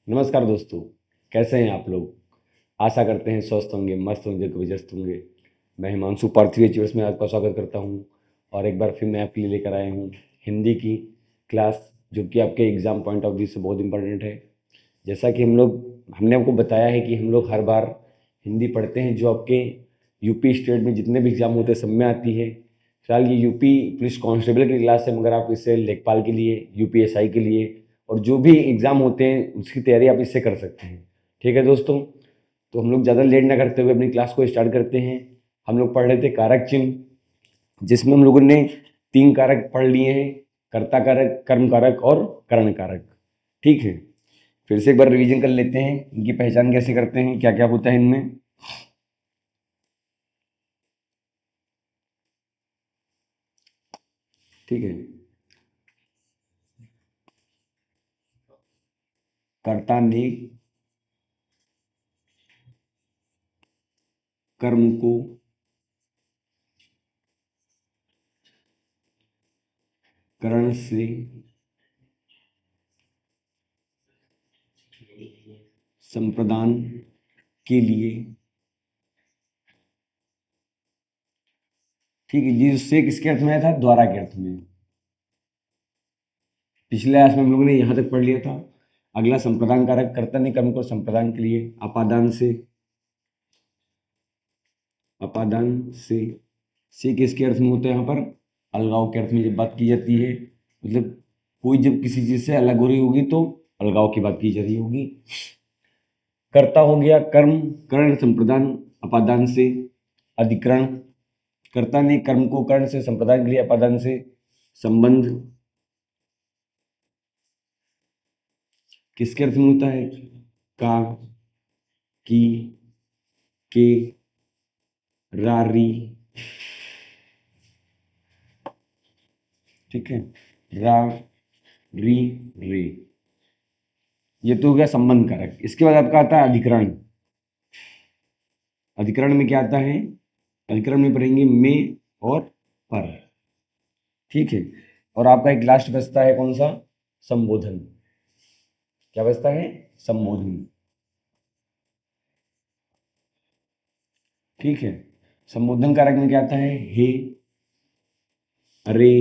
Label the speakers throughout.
Speaker 1: नमस्कार दोस्तों। कैसे हैं आप लोग? आशा करते हैं स्वस्थ होंगे, मस्त होंगे, कविजस्त होंगे। मैं हिमांशु पार्थवी एचिवर्स में आपका स्वागत करता हूं और एक बार फिर मैं आपके लिए लेकर आया हूं हिंदी की क्लास, जो कि आपके एग्ज़ाम पॉइंट ऑफ व्यू से बहुत इंपॉर्टेंट है। जैसा कि हमने आपको बताया है कि हम लोग हर बार हिंदी पढ़ते हैं, जो आपके यूपी स्टेट में जितने भी एग्ज़ाम होते हैं सब में आती है। फिलहाल ये यूपी पुलिस कांस्टेबल की क्लास है, मगर आप इसे लेखपाल के लिए, यूपीएसआई के लिए और जो भी एग्ज़ाम होते हैं उसकी तैयारी आप इससे कर सकते हैं। ठीक है दोस्तों, तो हम लोग ज़्यादा लेट ना करते हुए अपनी क्लास को स्टार्ट करते हैं। हम लोग पढ़ रहे थे कारक चिन्ह, जिसमें हम लोगों ने 3 कारक पढ़ लिए हैं: कर्ता कारक, कर्म कारक और करण कारक। ठीक है, फिर से एक बार रिवीजन कर लेते हैं, इनकी पहचान कैसे करते हैं, क्या क्या होता है इनमें। ठीक है, कर्ता ने कर्म को करण से संप्रदान के लिए, ठीक है जी, उससे किसके अर्थ में आया था? द्वारा के अर्थ में। पिछले क्लास में हम लोगों ने यहाँ तक पढ़ लिया था। अगला संप्रदान कारक, कर्ता ने कर्म को संप्रदान के लिए अपादान अपादान से किसके अर्थ में होता है? यहाँ पर अलगाव के अर्थ में जब बात की जाती है, मतलब कोई जब किसी चीज से अलग हो रही होगी तो अलगाव की बात की जा रही होगी। कर्ता हो गया कर्म, कर्ण संप्रदान, अपादान से अधिकरण। कर्ता ने कर्म को कर्ण से संप्रदान के लिए अपादान से संबंध, किसके अर्थ में होता है? का, की, के, रारी। ठीक है, रा, री, रे। ये तो हो गया संबंध कारक। इसके बाद आपका आता है अधिकरण। अधिकरण में क्या आता है? अधिकरण में पढ़ेंगे में और पर। ठीक है, और आपका एक लास्ट बचता है कौन सा? संबोधन। क्या बचता है? संबोधन। ठीक है, संबोधन कारक में क्या आता है? हे, अरे,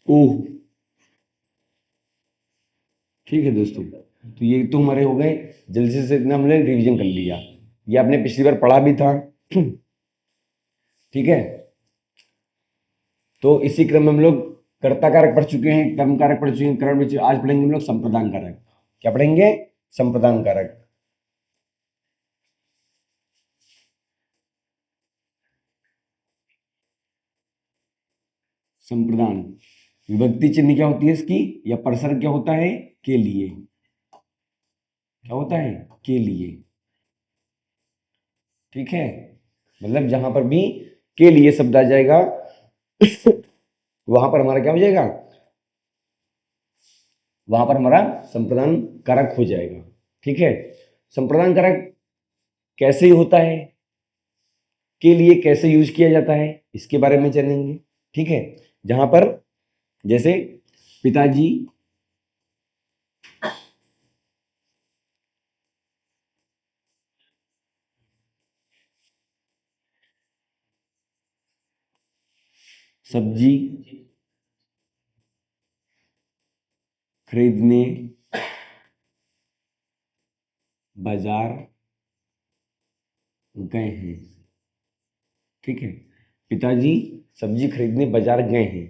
Speaker 1: ओह। ठीक है दोस्तों, तो ये तो हमारे हो गए। जल्दी से इतना हमने रिवीजन कर लिया, ये आपने पिछली बार पढ़ा भी था। ठीक है, तो इसी क्रम में हम लोग कर्ता कारक पढ़ चुके हैं, कर्म कारक पढ़ चुके हैं, करण पढ़ चुके हैं। आज पढ़ेंगे हम लोग संप्रदान कारक। क्या पढ़ेंगे? संप्रदान कारक। संप्रदान, विभक्ति चिन्ह क्या होती है इसकी, या प्रसर्ग क्या होता है? के लिए। क्या होता है? के लिए। ठीक है, मतलब जहां पर भी के लिए शब्द आ जाएगा वहां पर हमारा क्या हो जाएगा? वहां पर हमारा संप्रदान कारक हो जाएगा। ठीक है, संप्रदान कारक कैसे होता है, के लिए कैसे यूज किया जाता है, इसके बारे में जानेंगे। ठीक है, जहां पर जैसे पिताजी सब्जी खरीदने बाजार गए हैं। ठीक है, पिताजी सब्जी खरीदने बाजार गए हैं,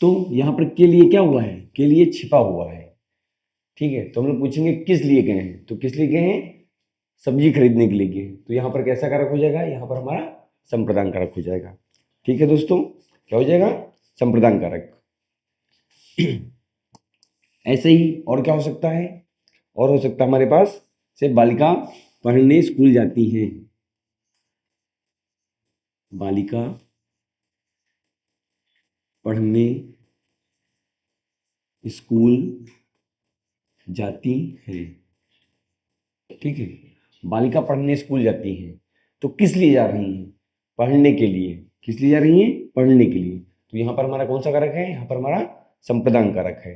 Speaker 1: तो यहाँ पर के लिए क्या हुआ है? के लिए छिपा हुआ है। ठीक है, तो हम लोग पूछेंगे किस लिए गए हैं, तो किस लिए गए हैं? सब्जी खरीदने के लिए गए हैं, तो यहाँ पर कैसा कारक हो जाएगा? यहाँ पर हमारा संप्रदान कारक हो जाएगा। ठीक है दोस्तों, क्या हो जाएगा? संप्रदान कारक। ऐसे ही और क्या हो सकता है? और हो सकता है हमारे पास से बालिका पढ़ने स्कूल जाती है। बालिका पढ़ने स्कूल जाती है। ठीक है, बालिका पढ़ने स्कूल जाती हैं, तो किस लिए जा रही हैं? पढ़ने के लिए। किस लिए जा रही हैं? पढ़ने के लिए। तो यहाँ पर हमारा कौन सा कारक है? यहाँ पर हमारा संप्रदान कारक है।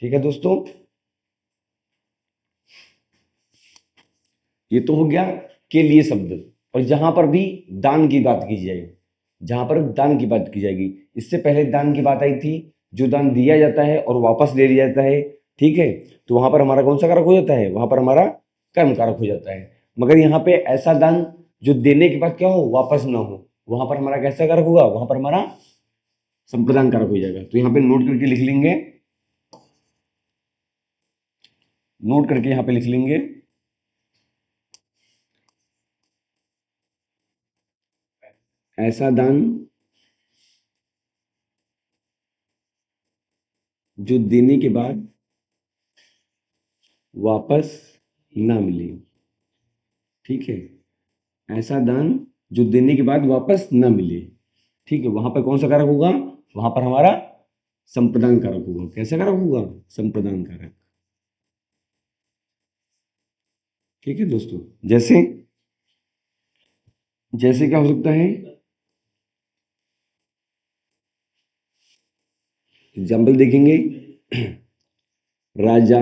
Speaker 1: ठीक है दोस्तों, ये तो हो गया के लिए शब्द। और जहां पर भी दान की बात की जाए, जहां पर दान की बात की जाएगी, इससे पहले दान की बात आई थी, जो दान दिया जाता है और वापस ले लिया जाता है, ठीक है, तो वहां पर हमारा कौन सा कारक हो जाता है, वहां पर हमारा कर्म कारक हो जाता है। मगर यहाँ पे ऐसा दान जो देने के बाद क्या हो, वापस ना हो, वहां पर हमारा कैसा कारक होगा, वहां पर हमारा संप्रदान कारक हो जाएगा। तो यहाँ पे नोट करके लिख लेंगे, नोट करके यहाँ पे लिख लेंगे, ऐसा दान जो देने के बाद वापस ना मिले, ठीक है, ऐसा दान जो देने के बाद वापस ना मिले, ठीक है, वहां पर कौन सा कारक होगा, वहां पर हमारा संप्रदान कारक होगा। कैसा कारक होगा, संप्रदान कारक। ठीक है दोस्तों, जैसे जैसे क्या हो सकता है, एग्जाम्पल देखेंगे, राजा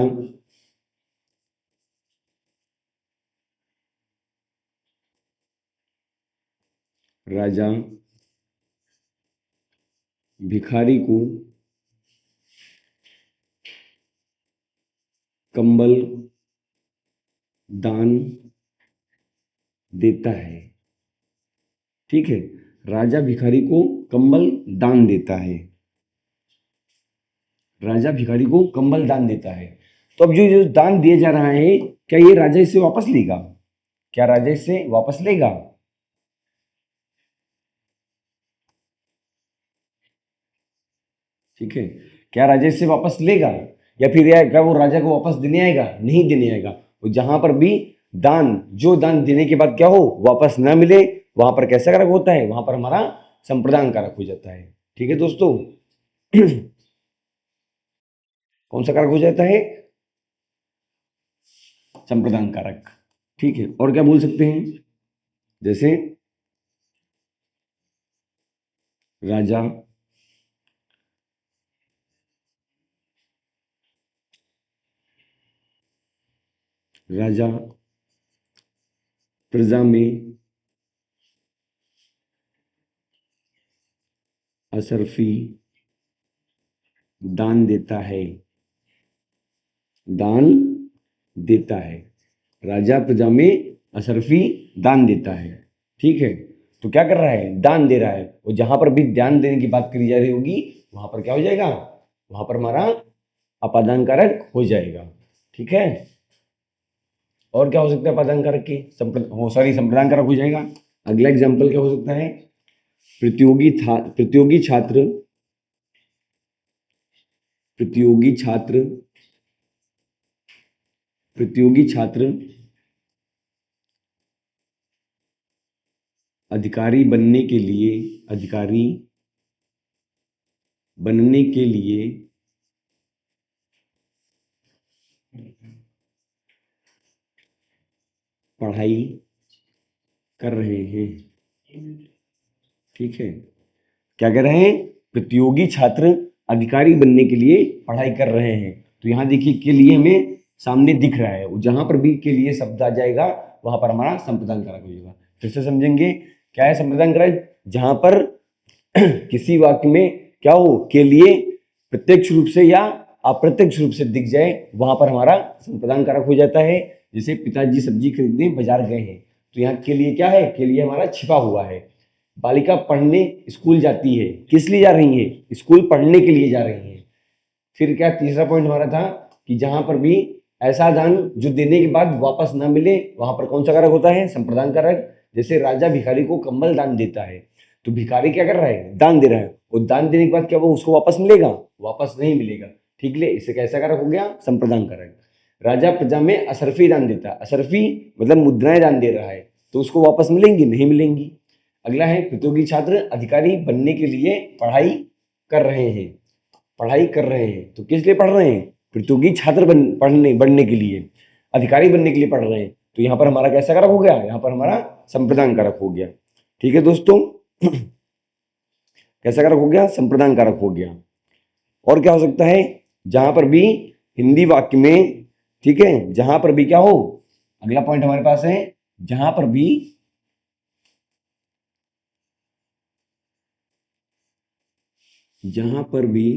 Speaker 1: राजा भिखारी को कंबल दान देता है, ठीक है, राजा भिखारी को कंबल दान देता है, राजा भिखारी को कंबल दान देता है। तो अब जो जो दान दिया जा रहा है, क्या ये राजा इसे वापस लेगा, क्या राजा इसे वापस लेगा, ठीक है, क्या राजा इसे वापस लेगा, या फिर क्या वो राजा को वापस देने आएगा, नहीं देने आएगा। तो जहां पर भी दान, जो दान देने के बाद क्या हो, वापस ना मिले, वहां पर कैसा कारक होता है, वहां पर हमारा संप्रदान कारक हो जाता है। ठीक है दोस्तों, कौन सा कारक हो जाता है, संप्रदान कारक। ठीक है, और क्या बोल सकते हैं, जैसे राजा राजा प्रजा में असरफी दान देता है, दान देता है, राजा प्रजा में असरफी दान देता है, ठीक है। तो क्या कर रहा है, दान दे रहा है, और जहां पर भी ध्यान देने की बात करी जा रही होगी, वहां पर क्या हो जाएगा, वहां पर हमारा अपादान कारक हो जाएगा। ठीक है, और क्या हो सकता है अपादान कारक की, संप्रदान कारक हो जाएगा। अगला एग्जाम्पल क्या हो सकता है, प्रतियोगी छात्र प्रतियोगी छात्र प्रतियोगी छात्र अधिकारी बनने के लिए अधिकारी बनने के लिए पढ़ाई कर रहे हैं, ठीक है, क्या कर रहे हैं, प्रतियोगी छात्र अधिकारी बनने के लिए पढ़ाई कर रहे हैं। तो यहाँ देखिए के लिए हमें सामने दिख रहा है, जहां पर भी के लिए शब्द आ जाएगा, वहां पर हमारा संप्रदान कारक हो जाएगा। फिर से समझेंगे, क्या है संप्रदान कारक, जहां पर किसी वाक्य में क्या हो, के लिए प्रत्यक्ष रूप से या अप्रत्यक्ष रूप से दिख जाए, वहां पर हमारा संप्रदान कारक हो जाता है। जैसे पिताजी सब्जी खरीदने बाजार गए हैं, तो यहाँ के लिए क्या है, के लिए हमारा छिपा हुआ है। बालिका पढ़ने स्कूल जाती है, किस लिए जा रही है, स्कूल पढ़ने के लिए जा रही है। फिर क्या तीसरा पॉइंट हमारा था कि जहां पर भी ऐसा दान जो देने के बाद वापस ना मिले, वहां पर कौन सा कारक होता है, संप्रदान कारक। जैसे राजा भिखारी को कंबल दान देता है, तो भिखारी क्या कर रहा है, दान दे रहा है, और दान देने के बाद क्या वो उसको वापस मिलेगा, वापस नहीं मिलेगा। ठीक है, इससे कैसा कारक हो गया, संप्रदान कारक। राजा प्रजा में असरफी दान देता है, असरफी मतलब मुद्राएं दान दे रहा है, तो उसको वापस मिलेंगी, नहीं मिलेंगी। अगला है प्रतियोगी छात्र अधिकारी बनने के लिए पढ़ाई कर रहे हैं, पढ़ाई कर रहे हैं, तो किस लिए पढ़ रहे हैं, प्रतियोगी छात्र बनने के लिए, अधिकारी बनने के लिए पढ़ रहे हैं। तो यहाँ पर हमारा कैसा कारक हो गया, यहाँ पर हमारा संप्रदान कारक हो गया। ठीक है दोस्तों, कैसा कारक हो गया, संप्रदान कारक हो गया। और क्या हो सकता है, जहां पर भी हिंदी वाक्य में, ठीक है, जहां पर भी क्या हो, अगला पॉइंट हमारे पास है, जहां पर भी जहां पर भी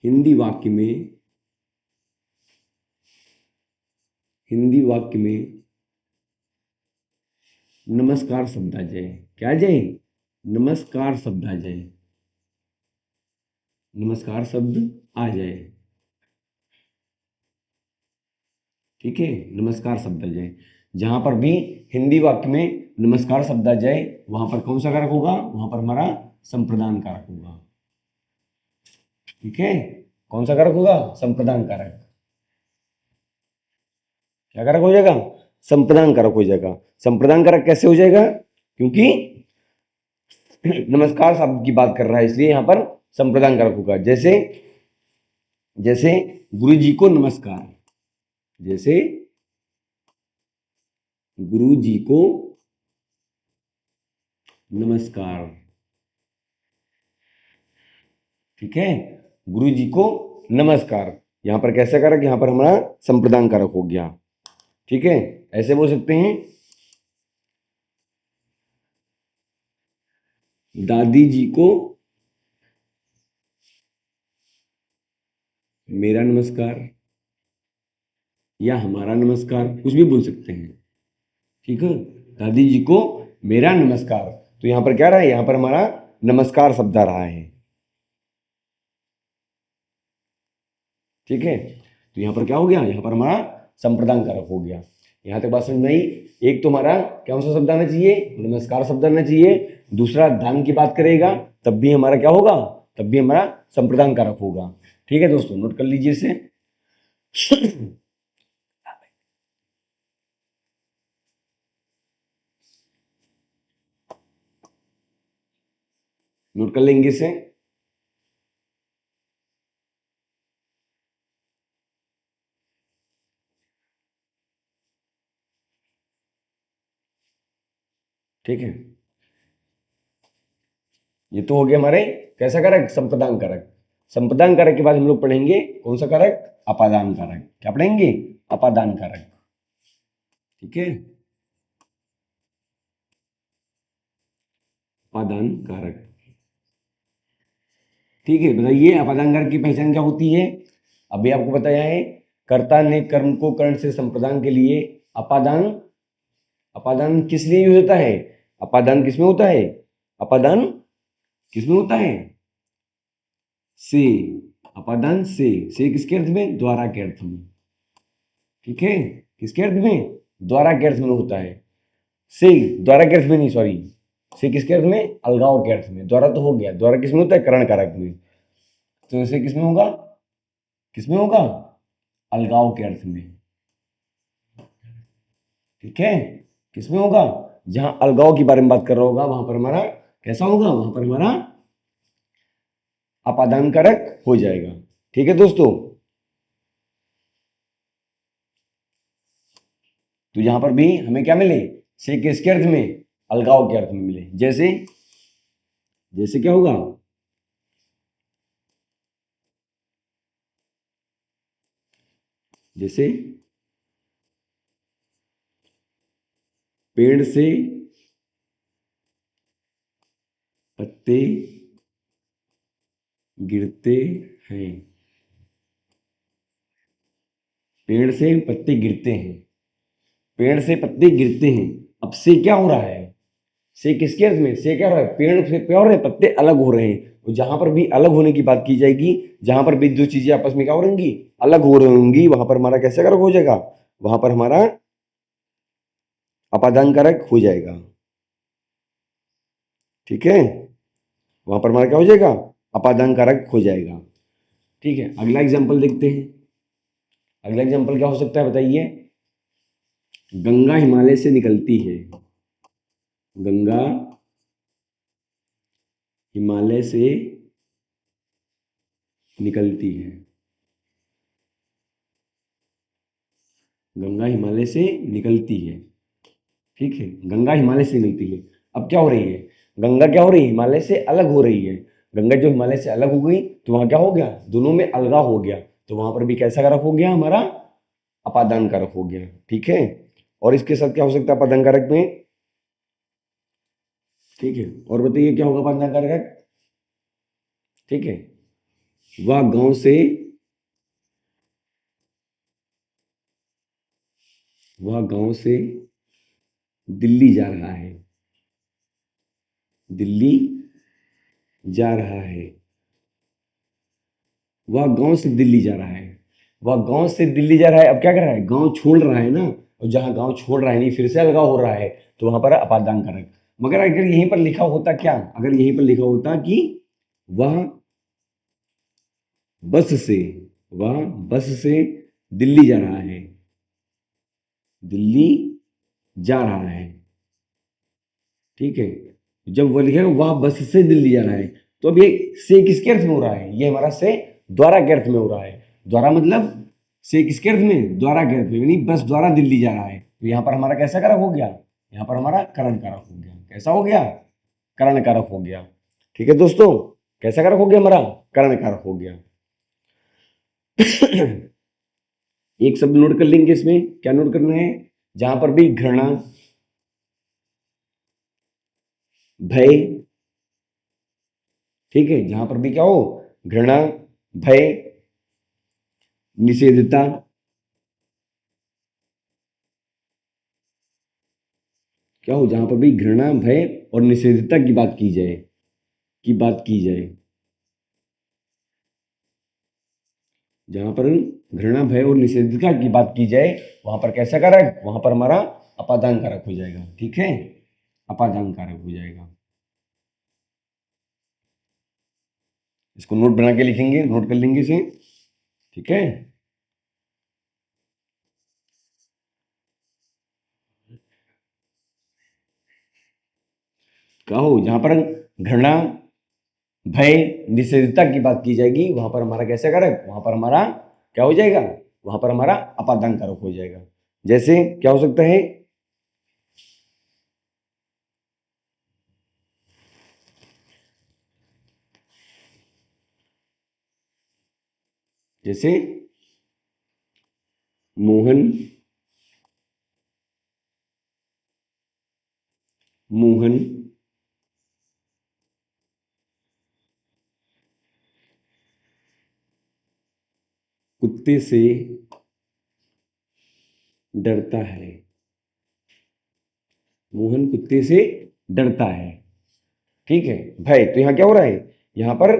Speaker 1: हिंदी वाक्य में, हिंदी वाक्य में नमस्कार शब्द आ जाए, क्या आ जाए, नमस्कार शब्द आ जाए, नमस्कार शब्द आ जाए, ठीक है, नमस्कार शब्द आ जाए, जहां पर भी हिंदी वाक्य में नमस्कार शब्द आ जाए वहां पर कौन सा कारक होगा, वहां पर हमारा संप्रदान कारक होगा, ठीक है, कौन सा कारक होगा, संप्रदान कारक, क्या कारक हो जाएगा, संप्रदान कारक हो जाएगा। संप्रदान कारक कैसे हो जाएगा, क्योंकि नमस्कार शब्द की बात कर रहा है इसलिए यहां पर संप्रदान कारक होगा। जैसे जैसे गुरु जी को नमस्कार, जैसे गुरु जी को नमस्कार, ठीक है, गुरु जी को नमस्कार, यहां पर कैसा कारक, यहां पर हमारा संप्रदान कारक हो गया, ठीक है। ऐसे बोल सकते हैं, दादी जी को मेरा नमस्कार, या हमारा नमस्कार, कुछ भी बोल सकते हैं, ठीक है, दादी जी को मेरा नमस्कार, तो यहां पर क्या रहा है, यहां पर हमारा नमस्कार शब्द आ रहा है, ठीक है, तो यहां पर क्या हो गया, यहां पर हमारा संप्रदान कारक हो गया। यहां तक बात समझ में आई। एक तो हमारा कौन सा शब्द आना चाहिए, नमस्कार शब्द आना चाहिए, दूसरा दान की बात करेगा तब भी हमारा क्या होगा, तब भी हमारा संप्रदान कारक होगा, ठीक है दोस्तों, नोट कर लीजिए इसे। नोट कर लेंगे इसे। ठीक है, ये तो हो गया हमारे कैसा कारक, संप्रदान कारक। संप्रदान कारक के बाद हम लोग पढ़ेंगे कौन सा कारक, अपादान कारक। क्या पढ़ेंगे, अपादान कारक, ठीक है, अपादान कारक, ठीक है। बताइए अपादान कारक की पहचान क्या होती है। अभी आपको बताया है, कर्ता ने कर्म को कर्ण से संप्रदान के लिए अपादान, अपादान किस लिए यूज होता है, अपादान किसमें होता है, अपादान किसमें होता है, से, अपादान से किसके अर्थ में, द्वारा के अर्थ में, ठीक है, किसके अर्थ में, द्वारा के अर्थ में होता है, से द्वारा के अर्थ में नहीं, सॉरी, से किसके अर्थ में, अलगाव के अर्थ में, द्वारा तो हो गया, द्वारा किसमें होता है, करण कारक में, तो इसे किसमें होगा, किसमें होगा, अलगाव के अर्थ में, ठीक है, किसमें होगा, जहां अलगाव के बारे में बात कर रहा होगा वहां पर हमारा कैसा होगा, वहां पर हमारा अपादान कारक हो जाएगा, ठीक है दोस्तों। तो यहां पर भी हमें क्या मिले, से किसके अर्थ में, अलगाव के अर्थ में मिले। जैसे जैसे क्या होगा, जैसे पेड़ से पत्ते गिरते हैं, पेड़ से पत्ते गिरते हैं, पेड़ से पत्ते गिरते हैं, अब से क्या हो रहा है, से किसके अर्थ में, से क्या हो रहा है, पेड़ से क्या हो रहे हैं, पत्ते अलग हो रहे हैं, और जहां पर भी अलग होने की बात की जाएगी, जहां पर भी दो चीजें आपस में क्या हो रहेंगी, अलग हो रही होंगी, वहां पर हमारा कैसे कारक हो जाएगा, वहां पर हमारा अपादान कारक हो जाएगा, ठीक है, वहां पर हमारा क्या हो जाएगा, अपादान कारक हो जाएगा, ठीक है। अगला एग्जाम्पल देखते हैं, अगला एग्जाम्पल क्या हो सकता है बताइए, गंगा हिमालय से निकलती है, गंगा हिमालय से निकलती है, गंगा हिमालय से निकलती है, ठीक है, गंगा हिमालय से निकलती है, अब क्या हो रही है, गंगा क्या हो रही है, हिमालय से अलग हो रही है, गंगा जो हिमालय से अलग हो गई तो वहां क्या हो गया, दोनों में अलगाव हो गया, तो वहां पर भी कैसा कारक हो गया हमारा, अपादान कारक हो गया। ठीक है, और इसके साथ क्या हो सकता है अपादान कारक में, ठीक है, और बताइए क्या होगा अपादान कारक। ठीक है, वह गांव से, वह गांव से दिल्ली जा रहा है, दिल्ली जा रहा है, वह गांव से दिल्ली जा रहा है, वह गांव से दिल्ली जा रहा है, अब क्या कर रहा है, गांव छोड़ रहा है ना, और जहां गांव छोड़ रहा है नहीं फिर से अलगाव हो रहा है, तो वहां पर अपादान कारक। मगर अगर यहीं पर लिखा होता क्या, अगर यहीं पर लिखा होता कि वह बस से, वह बस से दिल्ली जा रहा है, दिल्ली जा रहा है, ठीक है, जब वो लिखेगा वह बस से दिल्ली जा रहा है, तो अब ये से किसके अर्थ में हो रहा है, ये हमारा से द्वारा के अर्थ में हो रहा है। द्वारा मतलब से किसके अर्थ में, द्वारा के अर्थ में, यानी बस द्वारा दिल्ली जा रहा है, तो यहाँ पर हमारा कैसा कारक हो गया, यहाँ पर हमारा करण कारक हो गया। कैसा हो गया, करण कारक हो गया। ठीक है दोस्तों, कैसा कारक हो गया हमारा, करण कारक हो गया। एक शब्द नोट कर लेंगे इसमें, क्या नोट करना है, जहां पर भी घृणा, भय, ठीक है, जहां पर भी क्या हो, घृणा, भय, निषेधता, क्या हो, जहां पर भी घृणा, भय और निषेधता की बात की जाए, की बात की जाए, जहां पर घृणा, भय और निषेधता की बात की जाए, वहां पर कैसा कारक, वहां पर हमारा अपादान कारक हो जाएगा। ठीक है, अपादान कारक हो जाएगा। इसको नोट बना के लिखेंगे, नोट कर लेंगे इसे। ठीक है, क्या हो, जहां पर घृणा, भय, निषेधता की बात की जाएगी, वहां पर हमारा कैसा कारक, वहां पर हमारा क्या हो जाएगा, वहां पर हमारा अपादान कारक हो जाएगा। जैसे क्या हो सकता है, जैसे मोहन, मोहन कुत्ते से डरता है, मोहन कुत्ते से डरता है। ठीक है, भय, तो यहाँ क्या हो रहा है, यहाँ पर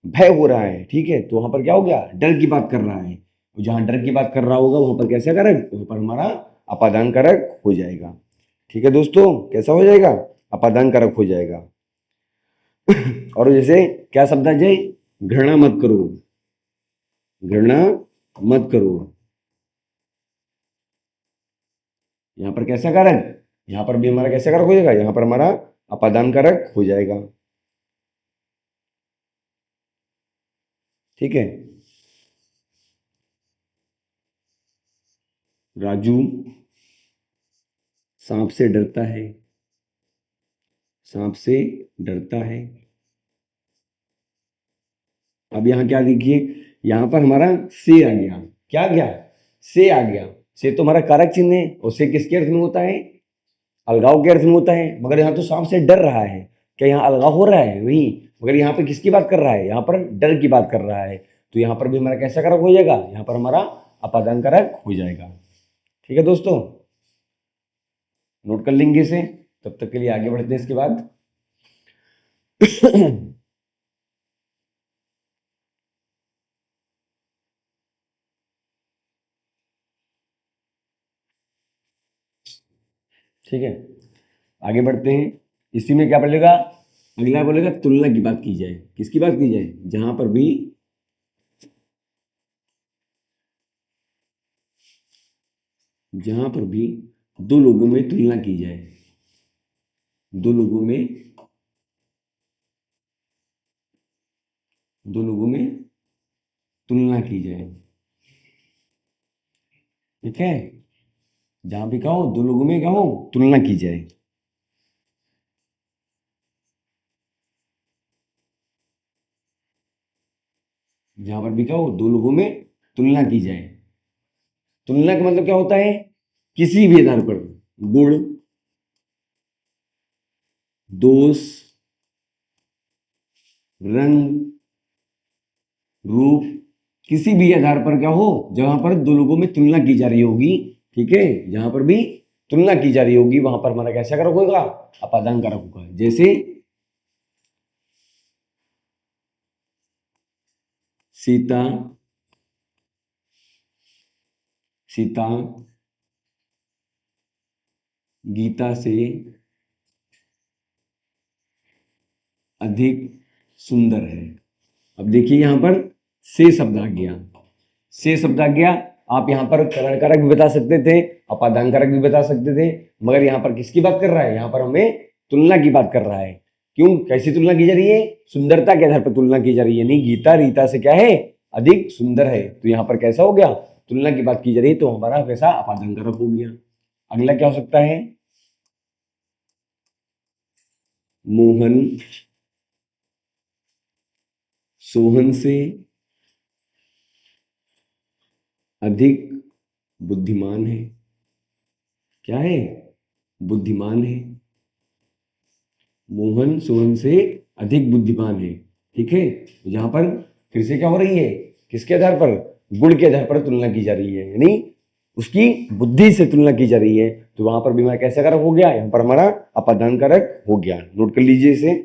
Speaker 1: भय हो रहा है, ठीक है, तो वहां पर क्या हो गया, डर की बात कर रहा है, तो जहां डर की बात कर रहा होगा वहां पर कैसा कारक, वहां पर हमारा अपादान कारक हो जाएगा। ठीक है दोस्तों, कैसा हो जाएगा, अपादान कारक हो जाएगा। और जैसे क्या शब्द आ जाए, घृणा मत करो, घृणा मत करो, यहाँ पर कैसा कारक, यहाँ पर भी हमारा कैसा कारक हो जाएगा, यहाँ पर हमारा अपादान कारक हो जाएगा। ठीक है, राजू सांप से डरता है, सांप से डरता है। अब यहाँ क्या देखिए, यहाँ पर हमारा से आ गया, क्या आ गया, से आ गया, से तो हमारा कारक चिन्ह है, और से किसके अर्थ में होता है, अलगाव के अर्थ में होता है, मगर यहाँ तो सांप से डर रहा है, क्या यहाँ अलगाव हो रहा है, वही, मगर यहाँ पे किसकी बात कर रहा है, यहाँ पर डर की बात कर रहा है, तो यहाँ पर भी हमारा कैसा कारक हो जाएगा, यहाँ पर हमारा अपादान कारक हो जाएगा। ठीक है दोस्तों, नोट कर लेंगे इसे, तब तक के लिए आगे बढ़ते हैं इसके बाद। ठीक है, आगे बढ़ते हैं। इसी में क्या बोलेगा, अगला बोलेगा तुलना की बात की जाए, किसकी बात की जाए, जहां पर भी, जहां पर भी दो लोगों में तुलना की जाए, दो लोगों में, दो लोगों में तुलना की जाए। ठीक है, जहां भी कहो दो लोगों में कहो तुलना की जाए। जहां पर भी क्या हो, दो लोगों में तुलना की जाए। तुलना का मतलब क्या होता है, किसी भी आधार पर, गुण, दोष, रंग, रूप, किसी भी आधार पर क्या हो, जहां पर दो लोगों में तुलना की जा रही होगी, ठीक है, जहां पर भी तुलना की जा रही होगी वहां पर हमारा कैसा कारक होगा, अपादान कारक होगा। जैसे सीता, सीता गीता से अधिक सुंदर है। अब देखिए यहां पर से शब्द आ गया, से शब्द आ गया। आप यहाँ पर करण कारक भी बता सकते थे, अपादान कारक भी बता सकते थे, मगर यहाँ पर किसकी बात कर रहा है, यहाँ पर हमें तुलना की बात कर रहा है। क्यों, कैसी तुलना की जा रही है, सुंदरता के आधार पर तुलना की जा रही है, यानी गीता रीता से क्या है, अधिक सुंदर है। तो यहाँ पर कैसा हो गया, तुलना की बात की जा रही है, तो हमारा कैसा अपादान कारक हो गया। अगला क्या हो सकता है, मोहन सोहन से अधिक बुद्धिमान है। क्या है, बुद्धिमान है। मोहन सोहन से अधिक बुद्धिमान है, ठीक है। तो यहाँ पर फिर से क्या हो रही है, किसके आधार पर, गुण के आधार पर तुलना की जा रही है, यानी उसकी बुद्धि से तुलना की जा रही है। तो वहां पर भी हमारा कैसा कारक हो गया, यहाँ पर हमारा अपादान कारक हो गया। नोट कर लीजिए इसे।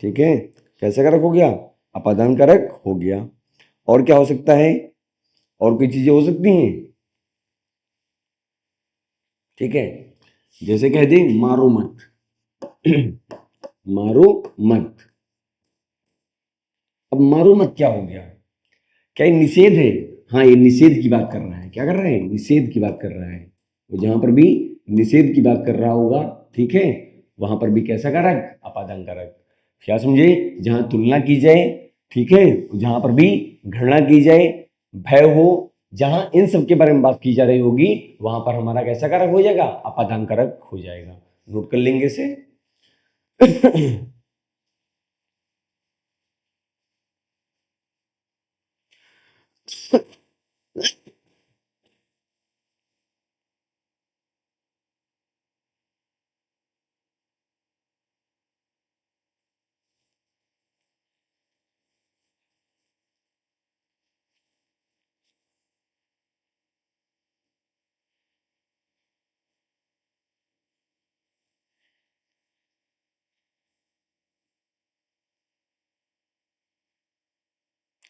Speaker 1: ठीक है, कैसा कारक हो गया, अपादान कारक हो गया। और क्या हो सकता है, और कोई चीजें हो सकती हैं, ठीक है। जैसे कह दे मारो मत, मारो मत। अब मारो मत क्या हो गया, क्या ये निषेध है, हाँ ये निषेध की बात कर रहा है। क्या कर रहा है, निषेध की बात कर रहा है। तो जहां पर भी निषेध की बात कर रहा होगा, ठीक है, वहां पर भी कैसा कारक, अपादान कारक। क्या समझे, जहां तुलना की जाए, ठीक है, जहां पर भी घृणा की जाए, भय हो, जहां इन सब के बारे में बात की जा रही होगी, वहां पर हमारा कैसा कारक हो जाएगा, अपादान कारक हो जाएगा। नोट कर लेंगे इसे।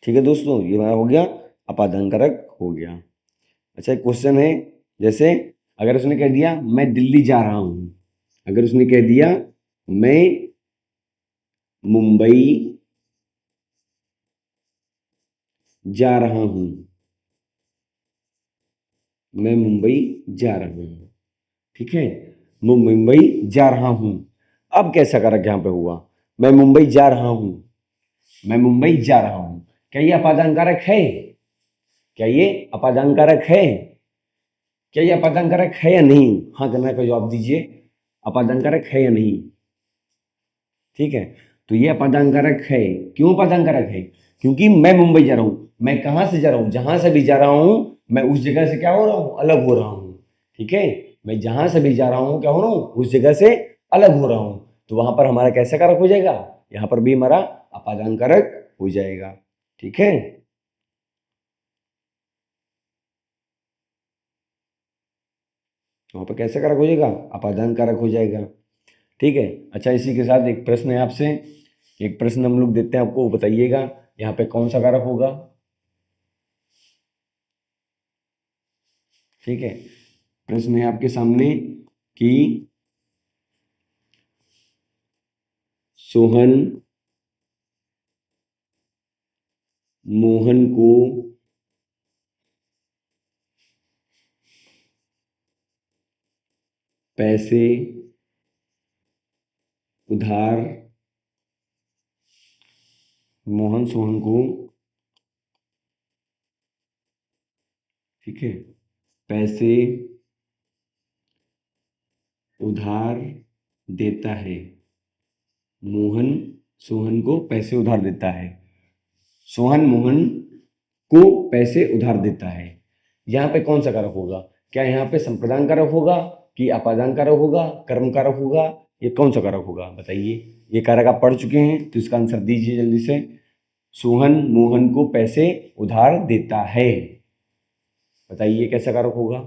Speaker 1: ठीक है दोस्तों, ये हमारा हो गया, अपादान कारक हो गया। अच्छा एक क्वेश्चन है, जैसे अगर उसने कह दिया मैं दिल्ली जा रहा हूं, अगर उसने कह दिया मैं मुंबई जा रहा हूं, मैं मुंबई जा रहा हूं, ठीक है, मैं मुंबई जा रहा हूं। अब कैसा कारक यहां पे हुआ, मैं मुंबई जा रहा हूं, मैं मुंबई जा रहा हूं, क्या ये अपादान कारक है, क्या ये अपादान कारक है, क्या ये अपादान कारक है या नहीं, हाँ करना का जवाब दीजिए, अपादान कारक है या नहीं। ठीक है, तो ये अपादान कारक है। क्यों अपादान कारक है, क्योंकि मैं मुंबई जा रहा हूं, मैं कहां से जा रहा हूं, जहां से भी जा रहा हूं, मैं उस जगह से क्या हो रहा हूं, अलग हो रहा हूं, ठीक है, मैं जहां से भी जा रहा हूं क्या हो रहा हूं, उस जगह से अलग हो रहा हूं। तो वहां पर हमारा कैसा कारक हो जाएगा, यहां पर भी हमारा अपादान कारक हो जाएगा, ठीक है। वहां पर कैसा कारक हो जाएगा, अपादान कारक हो जाएगा, ठीक है। अच्छा इसी के साथ एक प्रश्न है आपसे, एक प्रश्न हम लोग देते हैं आपको, बताइएगा यहाँ पे कौन सा कारक होगा, ठीक है। प्रश्न है आपके सामने कि सोहन मोहन को पैसे उधार, मोहन सोहन को, ठीक है, पैसे उधार देता है। मोहन सोहन को पैसे उधार देता है। सोहन मोहन को पैसे उधार देता है। यहाँ पे कौन सा कारक होगा? क्या यहाँ पे संप्रदान कारक होगा कि अपादान कारक होगा, कर्म कारक होगा? ये कौन सा कारक होगा बताइए? ये कारक आप पढ़ चुके हैं तो इसका आंसर दीजिए जल्दी से। सोहन मोहन को पैसे उधार देता है, बताइए कैसा कारक होगा?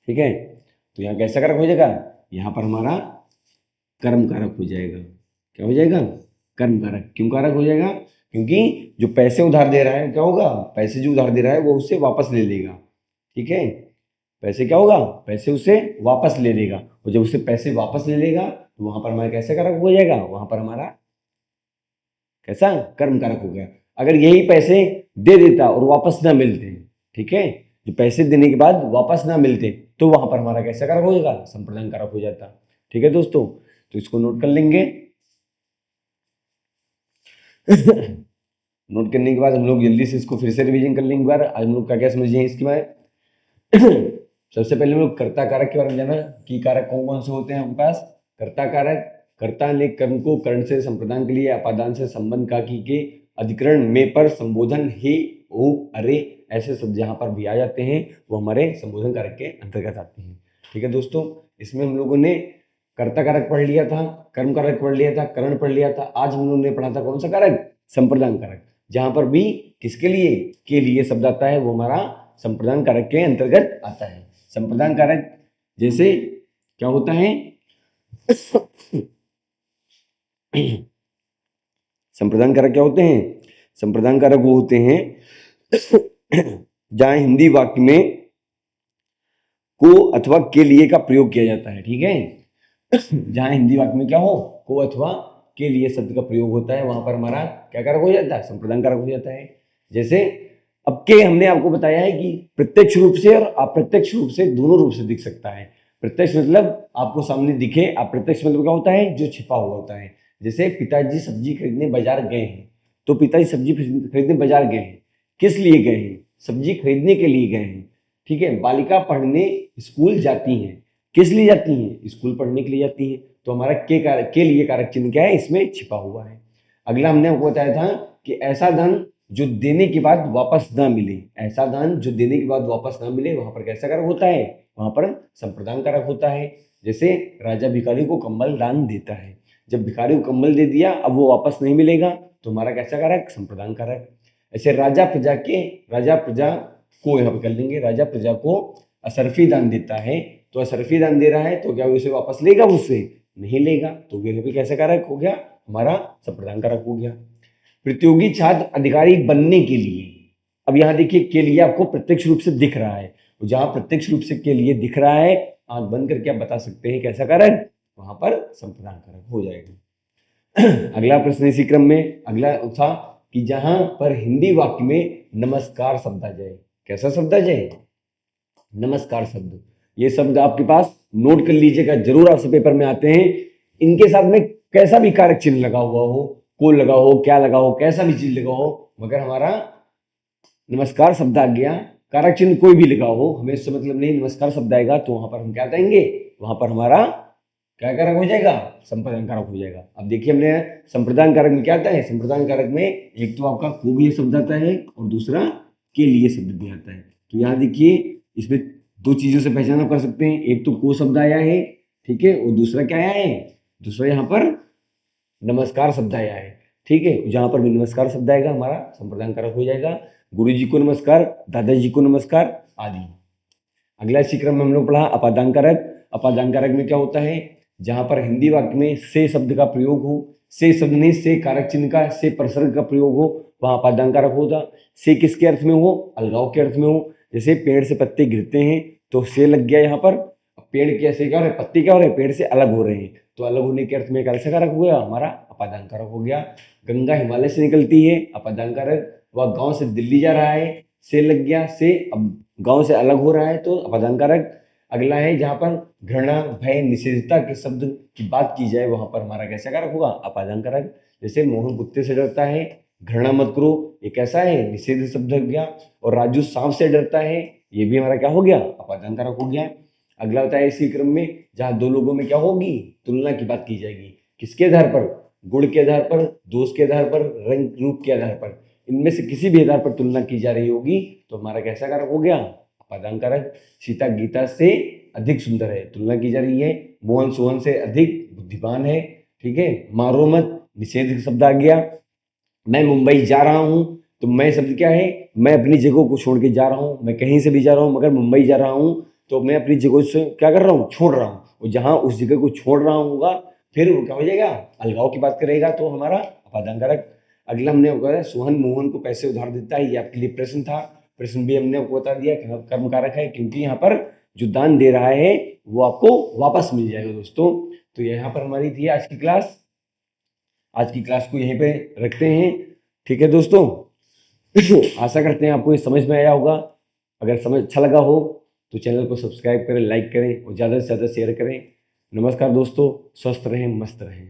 Speaker 1: ठीक है, तो यहाँ कैसा कारक हो जाएगा? यहाँ पर हमारा कर्म कारक हो जाएगा। क्या हो जाएगा? कर्म कारक। क्यों कारक हो जाएगा? क्योंकि जो पैसे उधार दे रहा है क्या होगा? पैसे जो उधार दे रहा है वो उससे वापस ले लेगा। ठीक है, पैसे क्या होगा? पैसे उसे वापस ले लेगा, और जब उसे पैसे वापस ले लेगा तो वहां पर हमारा कैसे कारक हो जाएगा? वहां पर हमारा कैसा? कर्म कारक हो गया। अगर यही पैसे दे देता और वापस ना मिलते, ठीक है, जो पैसे देने के बाद वापस ना मिलते, तो वहां पर हमारा कैसा कारक हो जाएगा? संप्रदान कारक हो जाता। ठीक है दोस्तों, तो इसको नोट कर लेंगे। नोट करने के बाद हम लोग जल्दी से इसको फिर से रिवीजन कर लेंगे एक बार। आज हम लोग क्या क्या समझे इसके बारे? सबसे पहले हम लोग कर्ता कारक के बारे में जाना कि कारक कौन कौन से होते हैं आपके पास। कर्ता कारक, कर्ता ने कर्म को कर्ण से संप्रदान के लिए अपादान से संबंध का की के अधिकरण में पर संबोधन हे ओ अरे ऐसे शब्द जहां पर भी आ जाते हैं वो हमारे संबोधन कारक के अंतर्गत आते हैं। ठीक है दोस्तों, इसमें हम लोगों ने कर्ता कारक पढ़ लिया था, कर्म कारक पढ़ लिया था, करण पढ़ लिया था। आज हम लोगों ने पढ़ा था कौन सा कारक? संप्रदान कारक। जहां पर भी किसके लिए के लिए शब्द आता है वो हमारा संप्रदान कारक के अंतर्गत आता है। संप्रदान कारक जैसे क्या होता है? संप्रदान कारक क्या होते हैं? संप्रदान कारक वो होते हैं जहां हिंदी वाक्य में को अथवा के लिए का प्रयोग किया जाता है। ठीक है, जहां हिंदी वाक्य में क्या हो? को अथवा के लिए शब्द का प्रयोग होता है, वहां पर हमारा क्या कारक हो जाता है? संप्रदान कारक हो जाता है। जैसे अब के हमने आपको बताया है कि प्रत्यक्ष रूप से और अप्रत्यक्ष रूप से दोनों रूप से दिख सकता है। प्रत्यक्ष मतलब आपको सामने दिखे, अप्रत्यक्ष मतलब क्या होता है? जो छिपा हुआ होता है। जैसे पिताजी सब्जी खरीदने बाजार गए हैं, तो पिताजी सब्जी खरीदने बाजार गए हैं, किस लिए गए हैं? सब्जी खरीदने के लिए गए हैं। ठीक है, बालिका पढ़ने स्कूल जाती हैं, किस लिए जाती हैं? स्कूल पढ़ने के लिए जाती हैं। तो हमारा के कारक के लिए कारक चिन्ह क्या है? इसमें छिपा हुआ है। अगला हमने आपको बताया था कि ऐसा धन जो देने के बाद वापस ना मिले, ऐसा दान जो देने के बाद वापस ना मिले, वहां पर कैसा कारक होता है? वहां पर संप्रदान कारक होता है। जैसे राजा भिखारी को कंबल दान देता है, जब भिखारी को कंबल दे दिया अब वो वापस नहीं मिलेगा, तो हमारा कैसा कारक? संप्रदान कारक। ऐसे राजा प्रजा को यहाँ पे कर लेंगे, राजा प्रजा को असरफी दान देता है, तो असरफी दान दे रहा है तो क्या उसे वापस लेगा? मुझसे नहीं लेगा, तो ये भी कैसा कारक हो गया? हमारा संप्रदान कारक हो गया। प्रतियोगी छात्र अधिकारी बनने के लिए, अब यहाँ देखिए के लिए आपको प्रत्यक्ष रूप से दिख रहा है, जहां प्रत्यक्ष रूप से के लिए दिख रहा है, आंख बंद करके आप बता सकते हैं कैसा कारक? वहां पर संप्रदान कारक हो जाएगा। अगला प्रश्न इसी क्रम में अगला था कि जहां पर हिंदी वाक्य में नमस्कार शब्द आ जाए, कैसा शब्द आ जाए? नमस्कार शब्द। ये शब्द आपके पास नोट कर लीजिएगा, जरूर आपसे पेपर में आते हैं। इनके साथ में कैसा भी कारक चिन्ह लगा हुआ हो, को लगा हो, क्या लगा हो, कैसा भी चीज लगा हो, मगर हमारा नमस्कार शब्द आ गया, कारक चिन्ह कोई भी लगा हो, हमें इससे मतलब नहीं, नमस्कार शब्द आएगा तो वहां पर हम क्या कहेंगे? वहां पर हमारा क्या कारक हो जाएगा? संप्रदान कारक हो जाएगा। अब देखिए हमने संप्रदान कारक में क्या आता है? संप्रदान कारक में एक तो आपका को भी शब्द आता है और दूसरा के लिए शब्द भी आता है। तो यहाँ देखिए इसमें दो चीजों से पहचान आप कर सकते हैं, एक तो को शब्द आया है, ठीक है, और दूसरा क्या आया है? दूसरा यहाँ पर नमस्कार शब्द आया है। ठीक है, जहां पर भी नमस्कार शब्द आएगा हमारा संप्रदान कारक हो जाएगा। गुरु जी को नमस्कार, दादाजी को नमस्कार आदि। अगला इसी क्रम में हम लोग पढ़ा अपादान कारक। अपादान कारक में क्या होता है? जहां पर हिंदी वाक्य में से शब्द का प्रयोग हो, से शब्द नहीं से कारक चिन्ह का से प्रसर्ग का प्रयोग हो, वहां अपादान कारक होगा। से किसके अर्थ में हो? अलगाव के अर्थ में हो। जैसे पेड़ से पत्ते गिरते हैं तो से लग गया यहाँ पर, पेड़ कैसे क्या हो रहे हैं? पत्ते क्या हो रहे हैं? पेड़ से अलग हो रहे हैं, तो अलग होने के अर्थ में कैसा कारक हो गया? हमारा अपादान कारक हो गया। गंगा हिमालय से निकलती है, अपादान कारक। वह गांव से दिल्ली जा रहा है, से लग गया, से अब गांव से अलग हो रहा है तो अपादान कारक। अगला है जहां पर घृणा भय निषेधता के शब्द की बात की जाए, वहां पर हमारा कैसा कारक होगा? अपादान कारक। जैसे मोहन कुत्ते से डरता है, घृणा मत करो, ये कैसा है, निषेध शब्द हो गया। और राजू सांप से डरता है, ये भी हमारा क्या हो गया, अपादान कारक हो गया। अगला होता है इसी क्रम में जहां दो लोगों में क्या होगी, तुलना की बात की जाएगी। किसके आधार पर, गुण के आधार पर, दोष के आधार पर, रंग रूप के आधार पर, इनमें से किसी भी आधार पर तुलना की जा रही होगी तो हमारा कैसा कारक हो गया, अपादान कारक। सीता गीता से अधिक सुंदर है, तुलना की जा रही है। मोहन सोहन से अधिक बुद्धिमान है, ठीक है। मारो मत, निषेध शब्द आ गया। मैं मुंबई जा रहा हूं, तो मैं शब्द क्या है, मैं अपनी जगह को छोड़ के जा रहा हूं, मैं कहीं से भी जा रहा हूं मगर मुंबई जा रहा हूं, तो मैं अपनी जगह से क्या कर रहा हूं, छोड़ रहा हूं। और जहां उस जगह को छोड़ रहा होगा फिर वो क्या हो जाएगा, अलगाव की बात करेगा तो हमारा अपादान कारक। अगला हमने बताया सोहन मोहन को पैसे उधार देता है, ये आपके लिए प्रश्न था। प्रश्न भी हमने आपको बता दिया कर्म कारक है, क्योंकि यहाँ पर जो दान दे रहा है वो आपको वापस मिल जाएगा दोस्तों। तो यहाँ पर हमारी थी आज की क्लास। आज की क्लास को यहीं पे रखते हैं, ठीक है दोस्तों। आशा करते हैं आपको ये समझ में आया होगा। अगर समझ अच्छा लगा हो तो चैनल को सब्सक्राइब करें, लाइक करें और ज़्यादा से ज़्यादा शेयर करें। नमस्कार दोस्तों, स्वस्थ रहें, मस्त रहें।